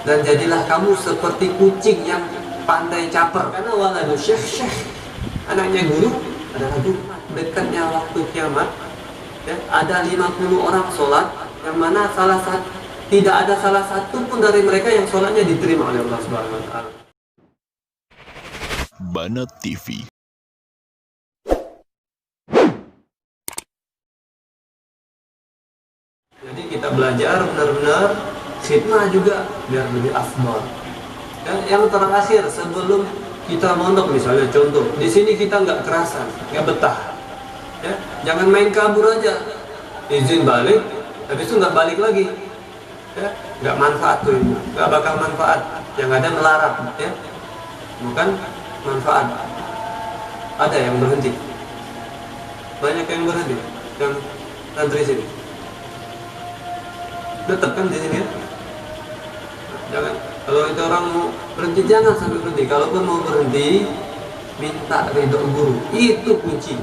dan jadilah kamu seperti kucing yang pandai caper. Karena waladu syekh, anaknya guru adalah guru. Dekatnya waktu kiamat, ya, ada 50 orang sholat, yang mana tidak ada salah satu pun dari mereka yang sholatnya diterima oleh Allah Subhanahu wa Ta'ala. Banat TV. Jadi kita belajar benar-benar khidmah juga biar lebih afdal. Dan yang terakhir sebelum kita mondok, misalnya contoh di sini kita nggak kerasan, nggak betah, ya, jangan main kabur aja, izin balik, habis itu nggak balik lagi, ya, nggak manfaat tuh, nggak bakal manfaat, yang ada melarat, ya, bukan manfaat. Ada yang berhenti, banyak yang berhenti, yang antri sini. Tetap kan di sini, ya? Jangan, kalau itu orang mau berhenti jangan sampai berhenti. Kalaupun mau berhenti, minta ridho guru, itu kunci.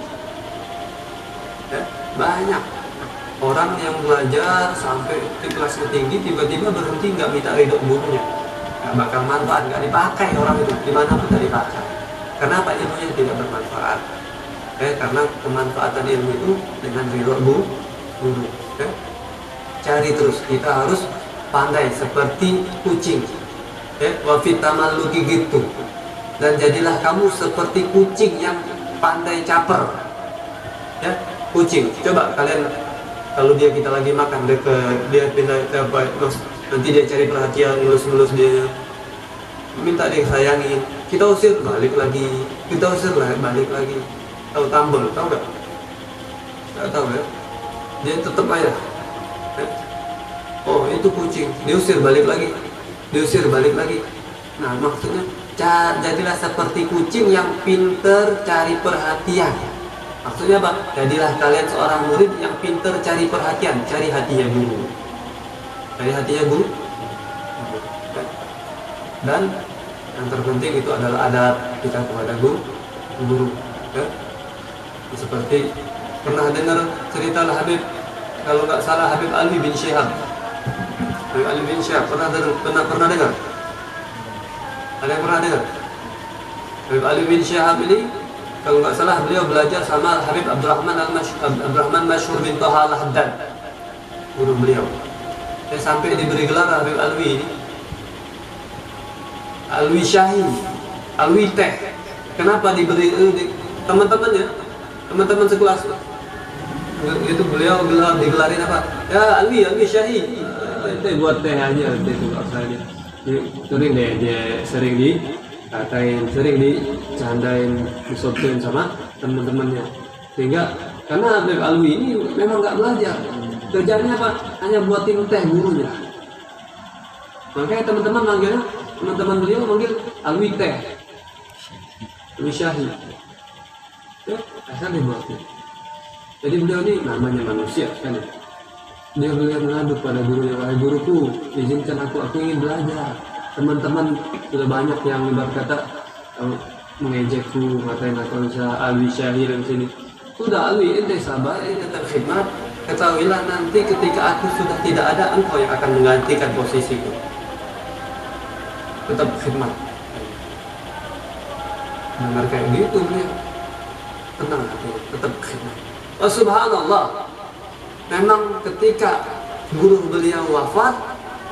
Ya, banyak orang yang belajar sampai ke kelas tinggi tiba-tiba berhenti nggak minta ridho gurunya, nggak bakal manfaat, nggak dipakai orang itu dimanapun nggak dipakai. Kenapa? Ilmunya tidak bermanfaat. Karena kemanfaatan ilmu itu dengan ridho guru. Ya? Cari terus, kita harus pandai seperti kucing, ya, wafitamalluki gitu, dan jadilah kamu seperti kucing yang pandai caper, ya, kucing. Coba kalian, kalau kita lagi makan, dia pindah ke apa, nanti dia cari perhatian, ngelus-ngelus dia, minta dia sayangin, kita usir balik lagi, kita usir balik lagi. Tahu tambel, tahu nggak? Nggak tahu, ya, dia tetap aja. Oh, itu kucing, diusir balik lagi, diusir balik lagi. Nah, maksudnya jadilah seperti kucing yang pinter cari perhatian. Maksudnya apa? Jadilah kalian seorang murid yang pinter cari perhatian, cari hatinya guru, cari hatinya guru. Dan yang terpenting itu adalah adab kita kepada guru. Ya? Seperti pernah dengar cerita Habib, kalau nggak salah Habib Alwi bin Syihab. Habib Alwi bin Syihab pernah dengar? Ada yang pernah dengar? Habib Alwi bin Syihab ini, kalau nggak salah beliau belajar sama Habib Abdurrahman Masyhur bin Thaha Al-Haddad, guru beliau. Sampai diberi gelar Habib Alwi ini Alwi Syahi, Alwi Teh. Kenapa diberi teman-teman sekelas itu beliau digelarin apa? Ya Alwi Syahi. Teh buat teh aja, teh itu asalnya. Sering deh dia sering dicandain, disodoin sama teman-temannya. Sehingga karena Habib Alwi ini memang nggak belajar, kerjanya apa? Hanya buatin teh gurunya. Makanya teman-teman beliau manggil Alwi Teh, Alwi Syahi. Ya, asal dibuatin. Jadi beliau ini namanya manusia kan. Dia beliau mengadu pada gurunya, wahai guruku, izinkan aku ingin belajar. Teman-teman sudah banyak yang berkata mengejekku, ngatain aku bisa Alwi Syahi dan sini. Sudah Alwi, ente sabar, ente tetap khidmat. Ketahuilah nanti ketika aku sudah tidak ada, engkau yang akan menggantikan posisiku. Tetap khidmat. Dengar kayak gitu beliau, tenang hati, tetap khidmat. Oh subhanallah. Memang ketika guru beliau wafat,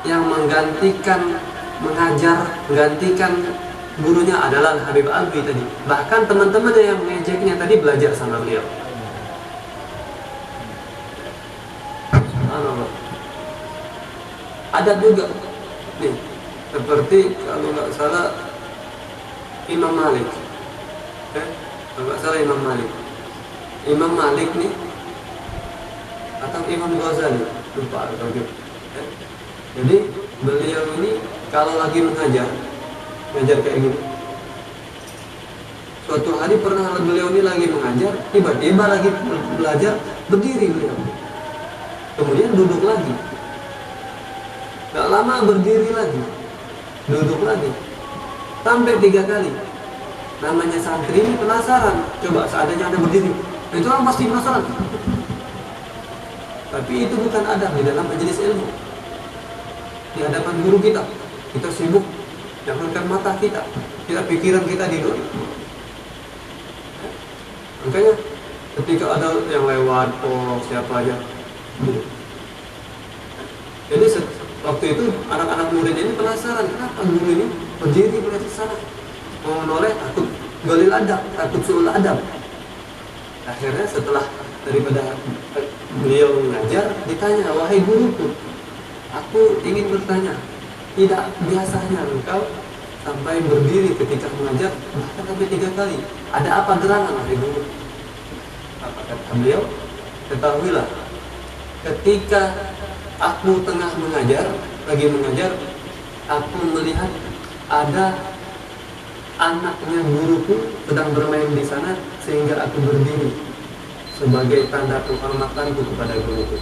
yang menggantikan gurunya adalah Habib Alwi tadi. Bahkan teman-temannya yang mengejeknya tadi belajar sama beliau. Subhanallah. Ada juga nih, seperti kalau nggak salah Imam Malik. Kalau nggak salah Imam Malik nih, atau Imam Ghazali, lupa lagi. Jadi beliau ini kalau lagi mengajar kayak gini. Suatu hari pernah beliau ini lagi mengajar, tiba-tiba lagi belajar berdiri beliau, kemudian duduk lagi. Gak lama berdiri lagi, duduk lagi, sampai 3 kali. Namanya santri ini penasaran, coba seandainya ada berdiri, itu orang pasti penasaran. Tapi itu bukan adab di dalam majelis ilmu, di hadapan guru kita. kita sibuk jangankan mata kita pikiran kita di dunia. Makanya ketika ada yang lewat, oh siapa aja gitu. Jadi waktu itu anak-anak murid ini penasaran, kenapa guru ini berdiri di sana, mau noleh, takut galil adab, takut suul adab. Akhirnya setelah daripada beliau mengajar, ditanya, wahai guruku, aku ingin bertanya, tidak biasanya engkau sampai berdiri ketika mengajar bahkan sampai 3 kali. Ada apa gerangan, wahai guru? Apa kata beliau? Ketahuilah, ketika aku tengah lagi mengajar, aku melihat ada anaknya guruku sedang bermain di sana, sehingga aku berdiri sebagai tanda penghormatanku kepada guruku.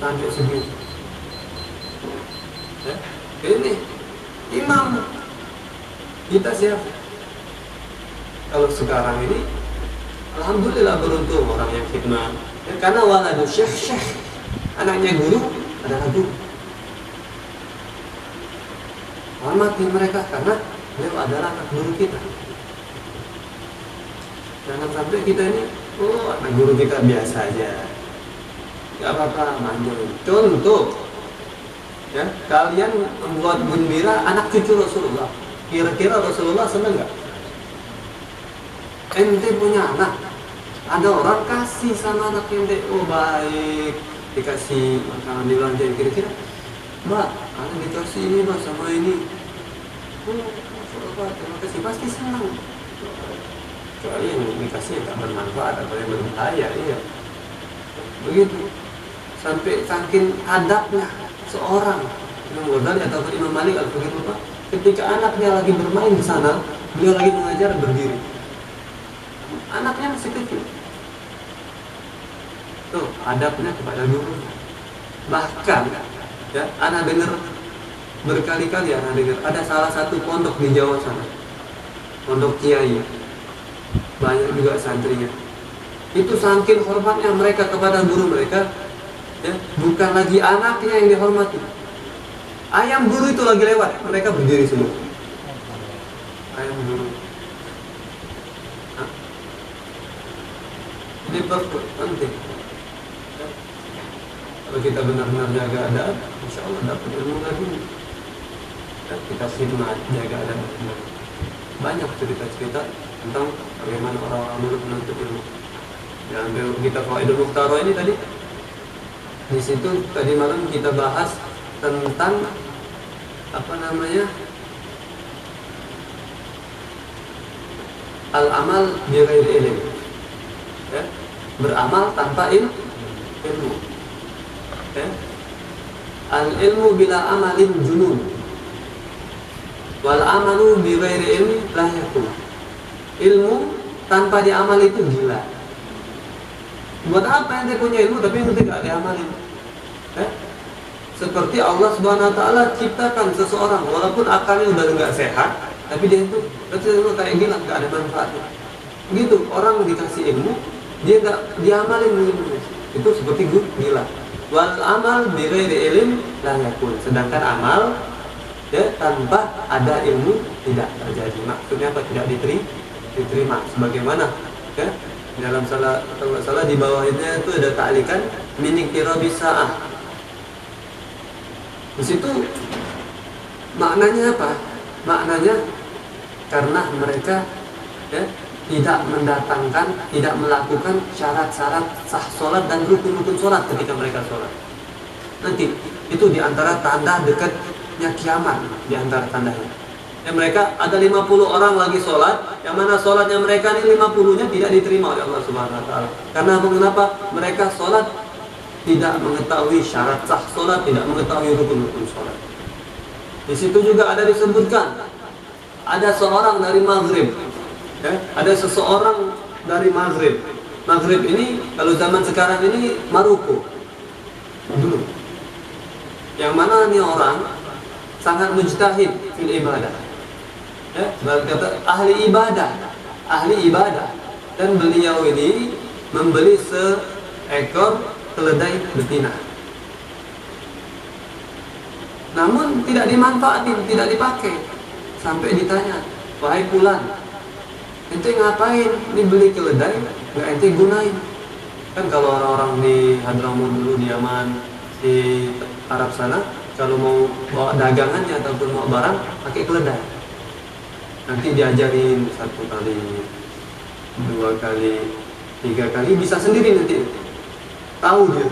Sampai segitu. Ya, ini imam kita siapa? Kalau sekarang ini, alhamdulillah beruntung orang yang khidmat. Ya, karena waladu syekh, anaknya guru adalah guru. Hormati mereka karena beliau adalah anak guru kita. Jangan sampai kita ini, oh anak guru kita biasa aja, gak apa-apa, manjur. Contoh, ya, kalian membuat gembira anak cucu Rasulullah. Kira-kira Rasulullah senang gak? Ente punya anak, ada orang kasih sama anak ente, oh baik, dikasih makanan dibelanjain, kira-kira mbak, anak dikasih ini mbak sama ini, oh terima kasih, pasti senang. Kecuali yang dikasih tak bermanfaat atau yang berbahaya, iya. Begitu. Sampai saking adabnya seorang Imam Ghazali atau Imam Malik Al-Faqih, ketika anaknya lagi bermain di sana, beliau lagi mengajar berdiri. Anaknya masih kecil. Tuh, adabnya kepada guru. Bahkan, ya, anak dengar berkali-kali, anak dengar ada salah satu pondok di Jawa sana, pondok kiai, banyak juga santrinya. Itu saking hormatnya mereka kepada guru mereka, ya, bukan lagi anaknya yang dihormati. Ayam guru itu lagi lewat, mereka berdiri semua. Ayam guru. Nah, ini penting. Ya. Kalau kita benar-benar jaga adab, insya Allah dapat ilmu lagi. Ya, kita khidmat, jaga adab. Banyak cerita-cerita tentang bagaimana orang-orang dulu menuntut ilmu. Yang kita Fawaidul Mukhtaroh ini tadi, di situ tadi malam kita bahas tentang apa namanya, al-amal bighairi ilm, ya, beramal tanpa ilmu, ya. Al-ilmu bila amalin junun, wal amalu bighairi ilmi la yakun. Ilmu tanpa diamal itu gila. Buat apa yang dia punya ilmu tapi yang tidak diamalin? Seperti Allah Subhanahu Wa Taala ciptakan seseorang walaupun akalnya udah nggak sehat, tapi dia itu kayak gila, nggak ada manfaatnya. Begitu orang dikasih ilmu, dia nggak diamalin ilmu itu seperti gila. Wal amal bighairi ilm la yakun. Sedangkan amal, ya, tanpa ada ilmu tidak terjadi. Maksudnya apa? Tidak diterima. Sebagaimana, ya, dalam salah di bawahnya itu ada ta'likan minik tirabis sa'ah. Di situ maknanya apa? Maknanya karena mereka, ya, tidak mendatangkan, tidak melakukan syarat-syarat sah sholat dan rukun-rukun sholat ketika mereka sholat. Nanti itu diantara tanda dekatnya kiamat, diantara tandanya. Ya, mereka ada 50 orang lagi sholat, yang mana sholatnya mereka ini 50-nya tidak diterima oleh Allah Subhanahu Wa Taala. Karena mengapa? Mereka sholat tidak mengetahui syarat sah sholat, tidak mengetahui rukun-rukun sholat. Di situ juga ada disebutkan, ada seorang dari Maghrib, ya, ada seseorang dari Maghrib. Maghrib ini kalau zaman sekarang ini Maroko dulu, yang mana nih orang sangat mujtahid fil ibadah. Ya, kata ahli ibadah, dan beliau ini membeli seekor keledai betina. namun tidak dimanfaatin, tidak dipakai. Sampai ditanya, wahai fulan, ente ngapain? Ini beli keledai, nggak ente gunain? Kan kalau orang-orang di Hadramaut dulu, di Yaman, di Arab sana, kalau mau bawa dagangannya ataupun mau barang, pakai keledai. Nanti diajarin 1 kali, 2 kali, 3 kali, bisa sendiri nanti. Tahu dia.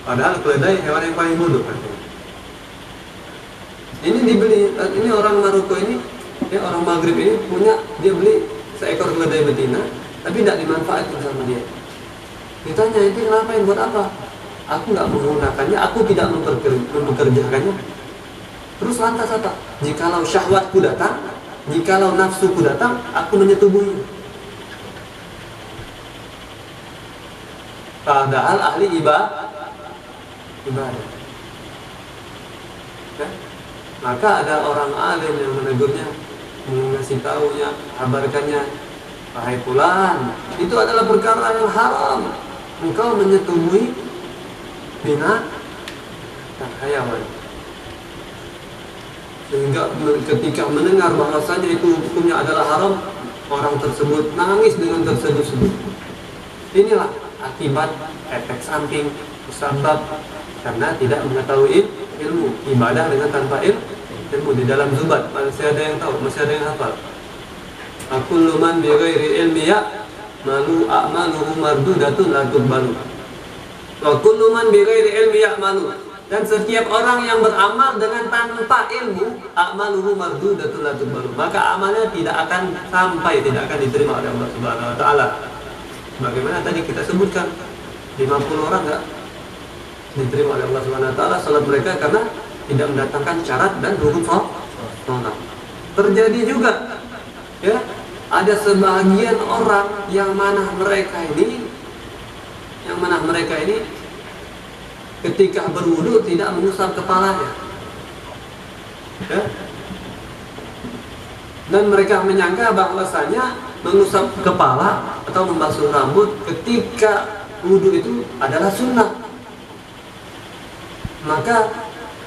Padahal keledai hewan yang paling bodoh kan. Ini dibeli, ini orang Maroko ini, ya orang Maghrib ini punya, dia beli seekor keledai betina, tapi tidak dimanfaatkan sama dia. Ditanya, itu kenapa, buat apa? Aku nggak menggunakannya, aku tidak mempekerjakannya. Terus lantas apa? Jikalau syahwatku datang, jikalau nafsuku datang, aku menyetubuhinya. Padahal ahli ibadah. Ya? Maka ada orang alim yang menegurnya, mengasih tahunya, kabarkannya, wahai fulan, itu adalah perkara yang haram. Engkau menyetubuhi binatang hayawan. Sehingga ketika mendengar bahasanya itu hukumnya adalah haram, orang tersebut nangis dengan terseduh-seduh. Inilah akibat efek samping sebab karena tidak mengetahui ilmu. Ibadah dengan tanpa ilmu. Di dalam Zubat masih ada yang tahu, masih ada yang hafal. Kullu man bi ghairi ilmi malu a'maluhu mardudatun la tuqbalu. Wa kullu man bi ghairi ilmi ya'malu. Dan setiap orang yang beramal dengan tanpa ilmu, a'maluhu mardudatun la tuqbalu. Maka amalnya tidak akan sampai, tidak akan diterima oleh Allah Subhanahu wa taala. Bagaimana tadi kita sebutkan 50 orang enggak diterima oleh Allah Subhanahu wa taala salat mereka karena tidak mendatangkan syarat dan rukun salat. Terjadi juga ya, ada sebagian orang yang mana mereka ini ketika berwudu tidak mengusap kepalanya. Ya. Dan mereka menyangka bahwasanya mengusap kepala atau membasuh rambut ketika wudu itu adalah sunnah. Maka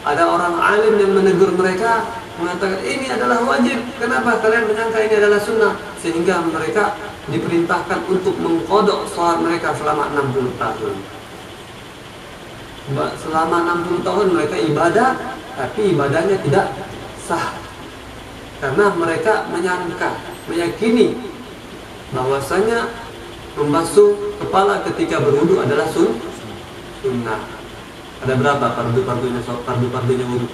ada orang alim yang menegur mereka, mengatakan ini adalah wajib. Kenapa kalian menyangka ini adalah sunnah? Sehingga mereka diperintahkan untuk mengqadha salat mereka selama 60 tahun. Selama 60 tahun mereka ibadah, tapi ibadahnya tidak sah. Karena mereka menyangka, meyakini bahwasanya membasuh kepala ketika berwudu adalah sunnah. Ada berapa fardu-fardunya wudu?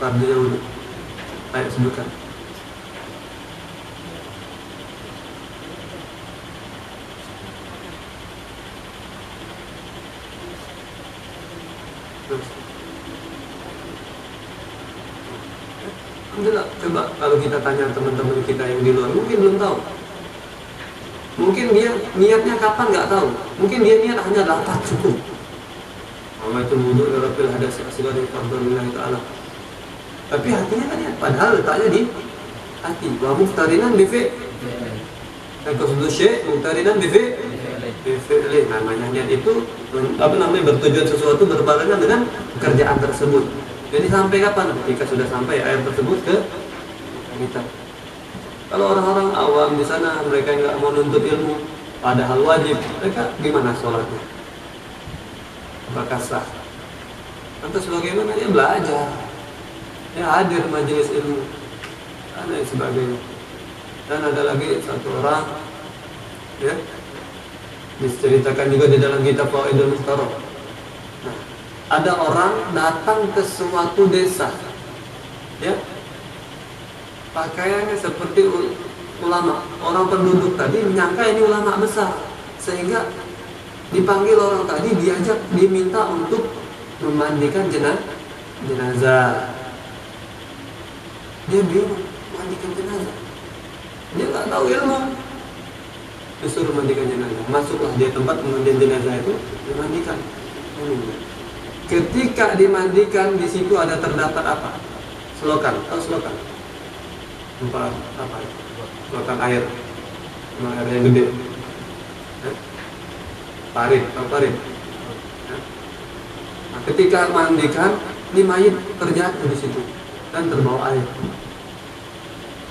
Fardunya wudu. Ayo sebutkan. Alhamdulillah, coba kalau kita tanya teman-teman kita yang di luar, mungkin belum tahu. Mungkin dia niatnya kapan nggak tahu. Mungkin dia niat hanya 8 cukup. Itu wudu adalah fil hadas asghar fardhulillah taala. Tapi hatinya kan niat, padahal letaknya di hati. Wa muftarinan bi fi'. Dan qasdu syai' muftarinan bi fi'li. Namanya niat itu bertujuan sesuatu berbarengan dengan pekerjaan tersebut. Jadi sampai kapan? Ketika sudah sampai air tersebut ke kita. Kalau orang-orang awam di sana mereka nggak mau nuntut ilmu, padahal wajib, mereka gimana sholatnya? Apakah sah? Lantas bagaimana? Ya belajar, ya hadir majelis ilmu, dan lain sebagainya. Dan ada lagi satu orang, ya, diceritakan juga di dalam kitab Fawaidul Mukhtarah. Nah, ada orang datang ke suatu desa, ya. Pakaiannya seperti ulama. Orang penduduk tadi menyangka ini ulama besar, sehingga dipanggil orang tadi, diminta untuk memandikan jenazah. Dia bingung, mandikan jenazah. Dia nggak tahu ilmu. Disuruh mandikan jenazah. Masuklah dia tempat pemandian jenazah itu, dimandikan. Ketika dimandikan, di situ ada terdapat apa? Selokan. Tahu selokan? Tempat apa? Selokan air. Air yang gede. Parit, tahu parit? Nah, ketika mandikan, ini mayit terjatuh di situ dan terbawa air.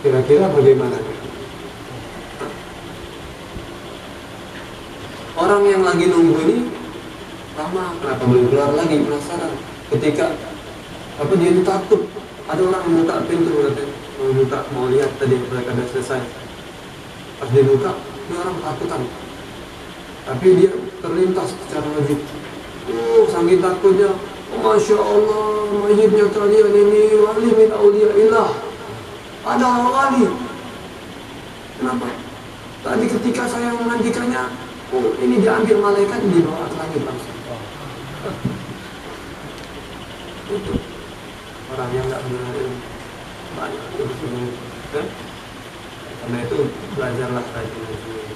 Kira-kira bagaimana? Orang yang lagi nunggu ini lama, kenapa belum keluar lagi, penasaran. Ketika dia takut, ada orang membuka pintu, mau lihat tadi mereka sudah selesai. Pas dia buka, ini orang takutan. Tapi dia terlintas secara wajib. Saking takutnya, Masya Allah, mayitnya kalian ini wali min auliyaillah. Ada wali. Kenapa? Tadi ketika saya memandikannya, ini diambil malaikat, dibawa ke langit langsung. Itu orang yang nggak benar ilmu banyak itu. Karena itu belajarlah rajin,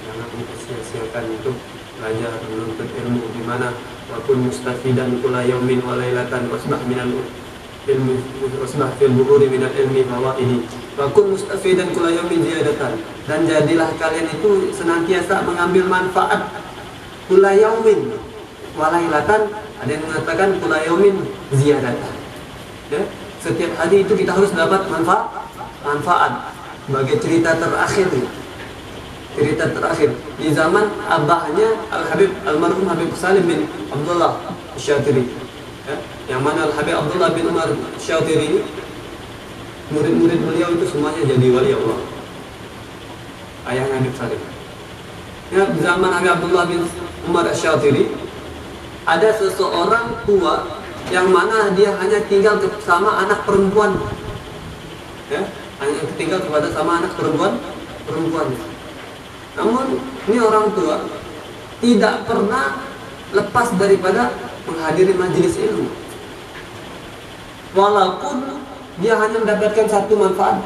jangan sia-siakan itu belajar menuntut ilmu di mana wakun mustafidan kula yaumin wa lailatan wasbah minal ilmi wasbah fil buhuri minal ilmi fawaidi wakun mustafidan kula yaumin ziyadatan, dan jadilah kalian itu senantiasa mengambil manfaat kula yaumin wa lailatan, ada yang mengatakan kula yaumin ziyadatan, ya, setiap hari itu kita harus dapat manfaat. Sebagai cerita terakhir di zaman abahnya Al-Habib almarhum Habib Salim bin Abdullah Syatiri, ya, yang mana Al-Habib Abdullah bin Umar Syatiri ini murid-murid beliau itu semuanya jadi wali Allah, ayahnya Habib Salim. Ya, di zaman Habib Abdullah bin Umar Syatiri ada seseorang tua yang mana dia hanya tinggal bersama anak perempuan, ya, hanya tinggal kepada sama anak perempuannya. Namun ini orang tua tidak pernah lepas daripada menghadiri majelis ilmu, walaupun dia hanya mendapatkan satu manfaat,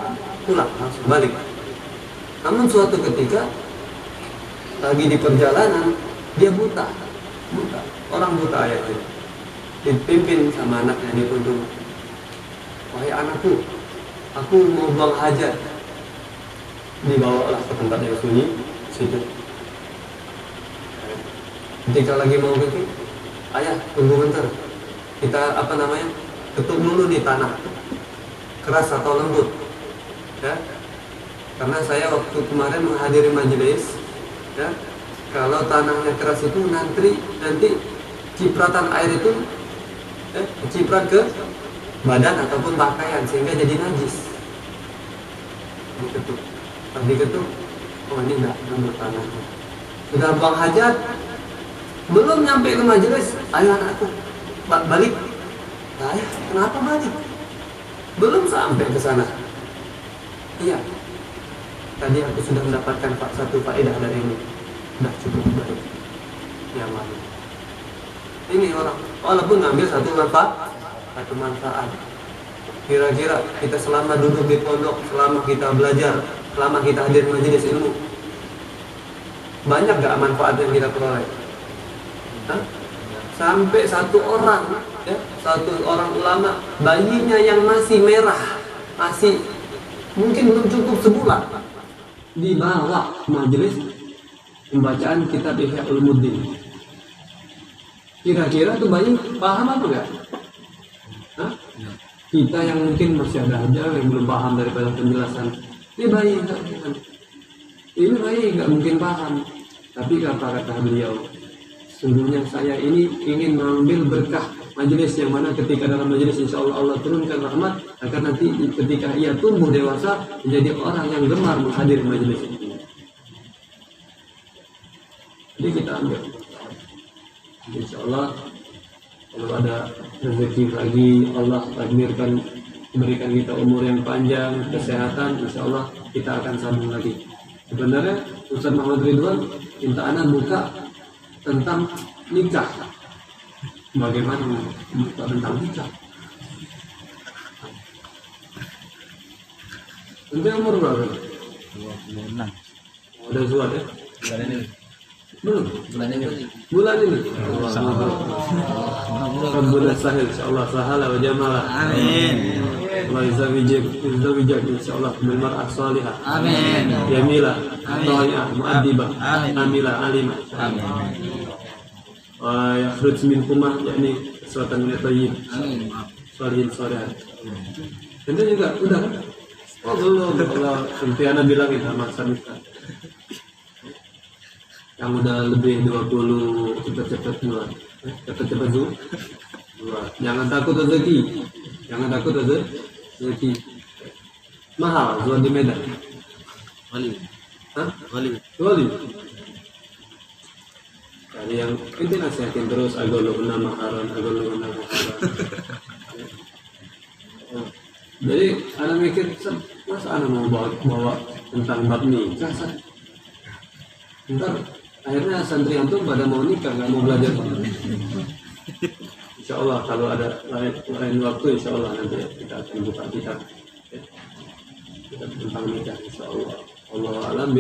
pulang langsung balik. Namun suatu ketika lagi di perjalanan dia buta, orang buta ayahnya, dipimpin sama anaknya, dituntun, wahai anakku, aku mau buang hajat. Dibawalah ke tempat yang sunyi situ. Ketika lagi mau gitu, ayah tunggu bentar, kita ketuk dulu nih tanah, keras atau lembut, ya, karena saya waktu kemarin menghadiri majelis, ya, kalau tanahnya keras itu nanti cipratan air itu, ya, ciprat ke badan ataupun pakaian sehingga jadi najis. Diketuk, oh ini enggak lembut tanahnya. Sudah buang hajat, belum nyampe ke majelis, ayo anakku balik. Ayah, kenapa balik? Belum sampai ke sana. Iya, tadi aku sudah mendapatkan satu faedah dari ini. Sudah cukup baik. Yang lalu ini orang walaupun ngambil satu manfaat. Kira-kira kita selama duduk di pondok, selama kita belajar, selama kita hadir majelis ilmu, banyak gak manfaat yang kita peroleh? Sampai satu orang ulama, bayinya yang masih merah, masih mungkin belum cukup sebulan, dibawa majelis pembacaan kitab Ihya Ulumuddin. Kira-kira tuh bayi paham apa enggak? Kita yang mungkin masih ada aja yang belum paham daripada penjelasan. Ini bayi nggak mungkin paham. Tapi kata beliau, sungguhnya saya ini ingin mengambil berkah majelis, yang mana ketika dalam majelis insya Allah turunkan rahmat agar nanti ketika ia tumbuh dewasa menjadi orang yang gemar menghadiri majelis ini. Jadi kita ambil, insya Allah kalau ada rezeki lagi, Allah takdirkan memberikan kita umur yang panjang, kesehatan, insya Allah kita akan sambung lagi. Sebenarnya Ustaz Muhammad Ridwan minta anak buka tentang nikah. Bagaimana buka tentang nikah? Udah umur berapa? 26. Udah zuat ya? Belum? Bulan ini. Rabbuna sahil, insyaallah sahala wa jamala. Amin. Allah izzawijak insyaallah bil mar'ah salihah. Amin. Jamila, thayah, mu'addibah, amila, alimah. Amin. Wa yakhruj min kumah yakni Selatan minat bayi. Solihin solihat. Itu juga udah kan? Oh belum, kalau nanti Ana bilangin sama Sanita yang udah lebih 20 cepet-cepet mulai, cepet-cepet dulu. Jangan takut rezeki, mahal jual di Medan. Wali. Jadi yang itu nasihatin terus agar lo kena makaran. Jadi anak mikir, masa anak mau bawa tentang bab nikah? Ntar akhirnya santri antum pada mau nikah, nggak mau belajar. Insya Allah kalau ada lain waktu, insya Allah nanti kita akan buka kitab tentang nikah, insya Allah. Allah alam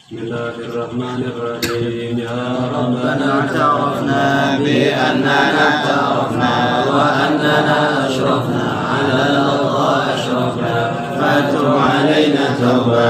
Bismillahirrahmanirrahim. Ya Rabbana ta'arafna bi annana ta'arafna wa annana ashrafna ala Allah ashrafna fatub alaina tawba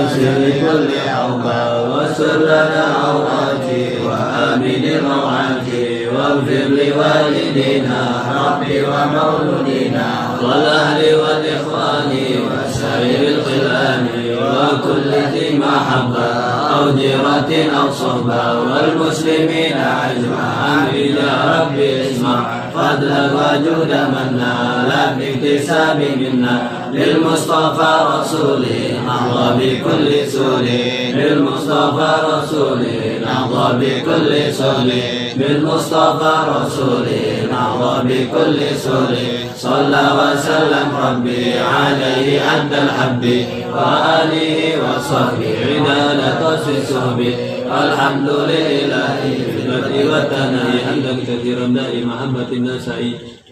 asir kulli awba wasur lana awrati wa amin rawati waghfir li walidina rabbi wa mauludina wal ahli wal ikhwani wa sairil khilani wa kulli dhi mahabba aw jiratin aw sohba wal muslimina ajma'an ya rabbi isma' fadla wa juda manna la biktisabi minna lil mustafa rasuli nahwa bi kulli suli lil mustafa rasuli nahwa bi kulli suli bil mustafa rasuli nahwa bi kulli suli صلى وسلم ربي عليه عد الحب وآله وصحبه عدالة صحبه الحمد لله في البدء والثناء حمدا كثيرا دائم محبة الناس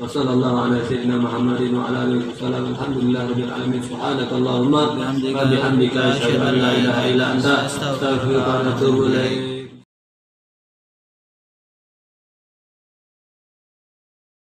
وصلى الله على سيدنا محمد وعلى آله وسلم الحمد لله رب العالمين سبحانك اللهم وبحمدك أشهد أن لا إله إلا أنت أستغفرك وأتوب إليك